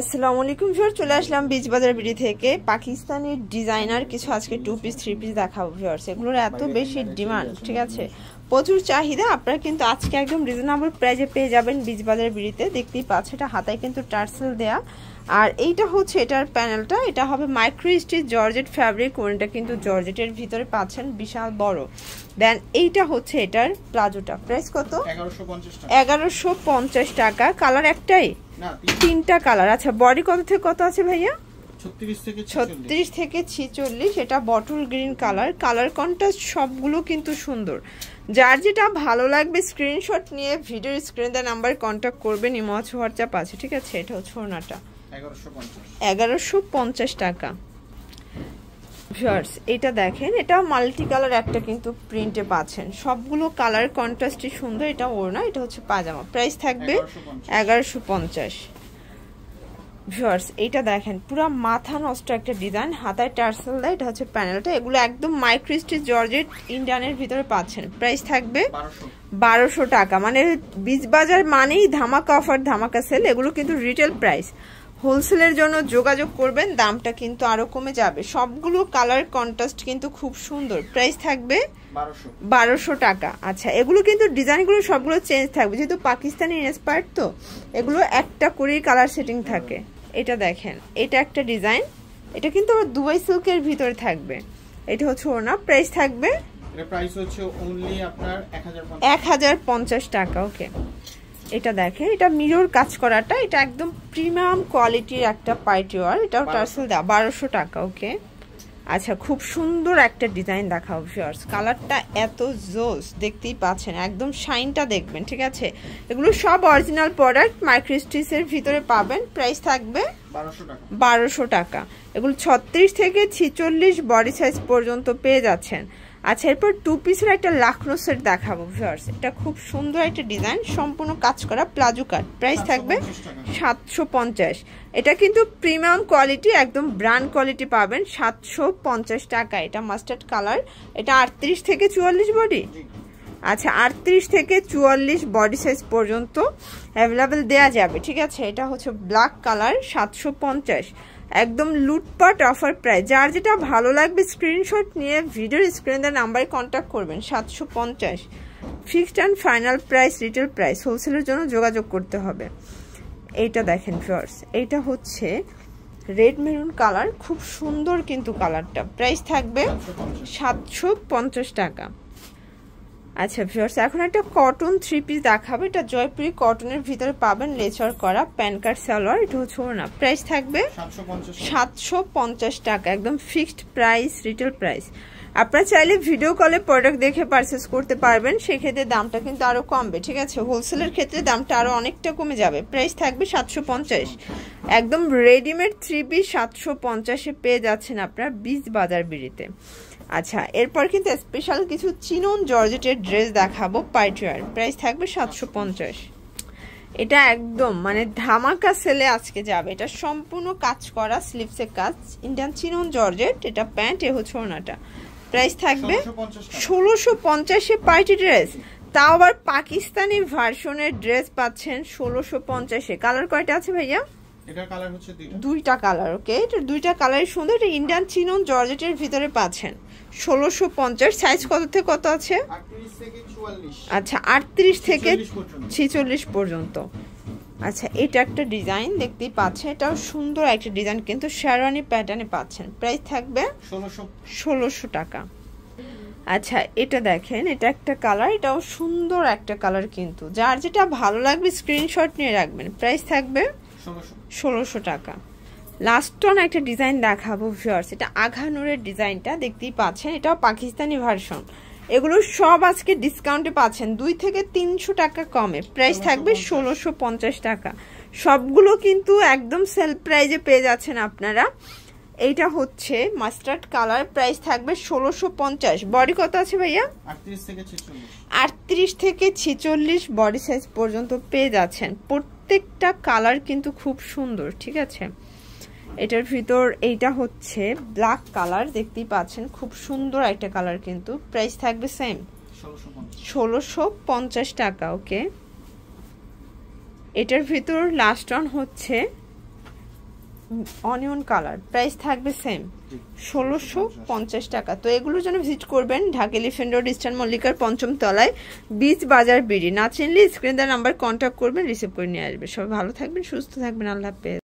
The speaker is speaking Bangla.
আসসালামু আলাইকুম ভিউয়ার, চলে আসলাম বিচ বাজার বিডি থেকে পাকিস্তানি ডিজাইনার কিছু আজকে 2 পিস 3 পিস দেখাবো ভিউয়ার্স। এগুলোর এত বেশি ডিমান্ড, ঠিক আছে, প্রচুর চাহিদা। আপনারা কিন্তু আজকে একদম রিজনেবল প্রাইসে পেয়ে যাবেন বিচ বাজার বিডিতে। দেখতেই পাচ্ছেন এটা হাতায় কিন্তু টার্সেল দেয়া, আর এইটা হচ্ছে এটার প্যানেলটা, এটা হবে মাইক্রো স্টিচ জর্জেট ফ্যাব্রিক, ওটা কিন্তু জর্জেটের ভিতরে পাচ্ছেন বিশাল বড়। দেন এইটা হচ্ছে এটার প্লাজোটা, প্রাইস কত? 1150 টাকা। কালার একটাই, তিনটা কালার। আচ্ছা, বডি কত থেকে কত আছে ভাইয়া? 36 থেকে 46। এটা bottle green colour, colour contrast সবগুলো কিন্তু সুন্দর। যার যেটা ভালো লাগবে স্ক্রিনশট নিয়ে ভিডিওর স্ক্রিনে দেওয়া নাম্বারে কন্ট্যাক্ট করবেন। ইমো আছে, হোয়াটসঅ্যাপ আছে, ঠিক আছে। এটা হচ্ছে ওড়নাটা 1150 টাকা। ভিউয়ার্স এটা দেখেন, এটা মাল্টি কালার একটা কিন্তু প্রিন্টে পাচ্ছেন, সবগুলো কালার কন্ট্রাস্টই সুন্দর। এটা ওড়না, এটা হচ্ছে পাজামা, প্রাইস থাকবে 1150। ভিউয়ার্স এটা দেখেন, পুরো মাথা নষ্ট একটা ডিজাইন, হাতায় টার্সেল দেয়, এটা হচ্ছে প্যানেলটা। এগুলো একদম মাইক্রো স্টিচ জর্জেট ইন্ডিয়ানের ভিতরে পাচ্ছেন, প্রাইস থাকবে 1200 টাকা। মানে বিচ বাজার মানেই ধামাকা অফার, ধামাকা সেল। এগুলো কিন্তু রিটেল প্রাইস, হোলসেলের জন্য যোগাযোগ করবেন, দামটা কিন্তু আরো কমে যাবে। সবগুলো কালার কন্ট্রাস্ট কিন্তু খুব সুন্দর, প্রাইস থাকবে 1200 টাকা। আচ্ছা, এগুলো কিন্তু ডিজাইনগুলো সবগুলো চেঞ্জ থাকবে, যেহেতু পাকিস্তানি ইন্সপায়ার্ড তো এগুলো একটা করেই কালার সেটিং থাকে। এটা দেখেন, এটা একটা ডিজাইন, এটা কিন্তু আবার দুবাই সিল্কের ভিতরে থাকবে। এটা হচ্ছে ওড়না, প্রাইস থাকবে এর প্রাইস হচ্ছে অনলি আপনার 1050 টাকা। ওকে, এটা দেখেন, এটা মিরর কাজ করাটা, এটা একদম প্রিমিয়াম কোয়ালিটির একটা পার্টি ওয়্যার, এটাও টার্সেল দেওয়া, 1200 টাকা। ওকে, আচ্ছা, খুব সুন্দর একটা ডিজাইন দেখাও ভিউয়ার্স। কালারটা এত জোস, দেখতেই পাচ্ছেন, একদম শাইনটা দেখবেন, ঠিক আছে। এগুলো সব অরিজিনাল প্রোডাক্ট, মাইক্রো স্টিচের ভিতরে পাবেন, প্রাইস থাকবে 1200 টাকা। এগুলো 36 থেকে 46 বডি সাইজ পর্যন্ত পেয়ে যাচ্ছেন। আচ্ছা, এরপর 2 পিসের একটা লাখনো সেট দেখাবো ভিউয়ার্স। এটা খুব সুন্দর একটা ডিজাইন, সম্পূর্ণ কাজ করা প্লাজো কাট, প্রাইস থাকবে 750। এটা কিন্তু প্রিমিয়াম কোয়ালিটি, একদম ব্র্যান্ড কোয়ালিটি পাবেন, 750 টাকা। এটা মাস্টার্ড কালার, এটা 38 থেকে 44 বডি। আচ্ছা, 38 থেকে 44 বডি সাইজ পর্যন্ত অ্যাভেলেবেল দেয়া যাবে, ঠিক আছে। এটা হচ্ছে ব্ল্যাক কালার, 750, একদম লুটপাট অফার প্রাইস। যার যেটা ভালো লাগবে স্ক্রিনশট নিয়ে ভিডিওর স্ক্রিনে দেওয়া নাম্বারে কন্ট্যাক্ট করবেন। 750 fixed and final price, retail price, হোলসেলের জন্য যোগাযোগ করতে হবে। এইটা দেখেন ভিউয়ার্স, এইটা হচ্ছে রেড মেরুন কালার, খুব সুন্দর কিন্তু কালারটা, প্রাইস থাকবে 750 টাকা। আচ্ছা ভিউয়ার্স, এখন একটা কটন 3 পিস দেখাবো। এটা জয়পুরি কটনের ভিতরে পাবেন, লেচার করা প্যান্ট কাট সালোয়ার, এটা হচ্ছে ওড়না, প্রাইস থাকবে 750 টাকা, একদম ফিক্সড প্রাইস, রিটেল প্রাইস। আপনারা চাইলে ভিডিও কলে প্রোডাক্ট দেখে পারচেস করতে পারবেন, সেক্ষেত্রে দামটা কিন্তু আরো কমবে, ঠিক আছে। হোলসেলের ক্ষেত্রে দামটা আরো অনেকটা কমে যাবে, প্রাইস থাকবে 750। একদম রেডিমেড 3 পিস 750-এ পেয়ে যাচ্ছেন আপনারা বিচ বাজার বিড়িতে। আচ্ছা, এরপর কিন্তু স্পেশাল কিছু চিনন জর্জেটের ড্রেস দেখাবো, পার্টিওয়ার, প্রাইস থাকবে 750। এটা একদম মানে ধামাকা সেলে আজকে যাবে। এটা সম্পূর্ণ কাজ করা, স্লিভসের কাজ, ইন্ডিয়ান চিনন জর্জেট। এটা প্যান্ট, এ হচ্ছে ওড়নাটা, প্রাইস থাকবে 1650-এ পার্টি ড্রেস, তাও আবার পাকিস্তানি ভার্সনের ড্রেস পাচ্ছেন 1650-এ। কালার কয়টা আছে ভাইয়া? এটার কালার হচ্ছে দুইটা কালার। ওকে, এটা দুইটা কালারই সুন্দর। এটা ইন্ডিয়ান চিনন জর্জেটের ভিতরে পাচ্ছেন 1650। সাইজ কত থেকে কত আছে? 38 থেকে 44। আচ্ছা, 38 থেকে 46 পর্যন্ত। আচ্ছা, এটা একটা ডিজাইন দেখতেই পাচ্ছেন, এটাও সুন্দর একটা ডিজাইন, কিন্তু শেরওয়ানি প্যাটার্নে পাচ্ছেন, প্রাইস থাকবে 1600 টাকা। আচ্ছা, এটা দেখেন, এটা একটা কালার, এটাও সুন্দর একটা কালার, কিন্তু যার যেটা ভালো লাগবে স্ক্রিনশট নিয়ে রাখবেন, প্রাইস থাকবে 1600 টাকা। লাস্ট অন একটা ডিজাইন দেখাবো ভিউয়ার্স। এটা আঘানুরের ডিজাইনটা দেখতেই পাচ্ছেন, এটাও পাকিস্তানি ভার্সন। এগুলো সব আজকে ডিসকাউন্টে পাচ্ছেন 2 থেকে 300 টাকা কমে, প্রাইস থাকবে 1650 টাকা। সবগুলো কিন্তু একদম সেল প্রাইজে পেয়ে যাচ্ছেন আপনারা। এইটা হচ্ছে মাস্টার্ড কালার, প্রাইস থাকবে 1650। বডি কত আছে ভাইয়া? 38 থেকে 46 বডি সাইজ পর্যন্ত পেয়ে যাচ্ছেন। প্রত্যেকটা কালার কিন্তু খুব সুন্দর, ঠিক আছে। এটার ভিতর এইটা হচ্ছে ব্ল্যাক কালার, দেখতেই পাচ্ছেন, খুব সুন্দর একটা কালার, কিন্তু প্রাইস থাকবে সেম 1650 টাকা। ওকে, এটার ভিতর লাস্ট অন হচ্ছে অনিয়ন কালার, প্রাইস থাকবে সেম 1650 টাকা। তো এগুলোর জন্য ভিজিট করবেন ঢাকা এলিফ্যান্ট রোড ইস্টার্ন মল্লিকার 5ম তলায়, বিচ বাজার বিডি। না চিনলে স্ক্রিন দেওয়ার নাম্বার কন্ট্যাক্ট করবেন, রিসিভ করে নিয়ে আসবে। সবাই ভালো থাকবেন, সুস্থ থাকবেন, আল্লাহ হাফেজ।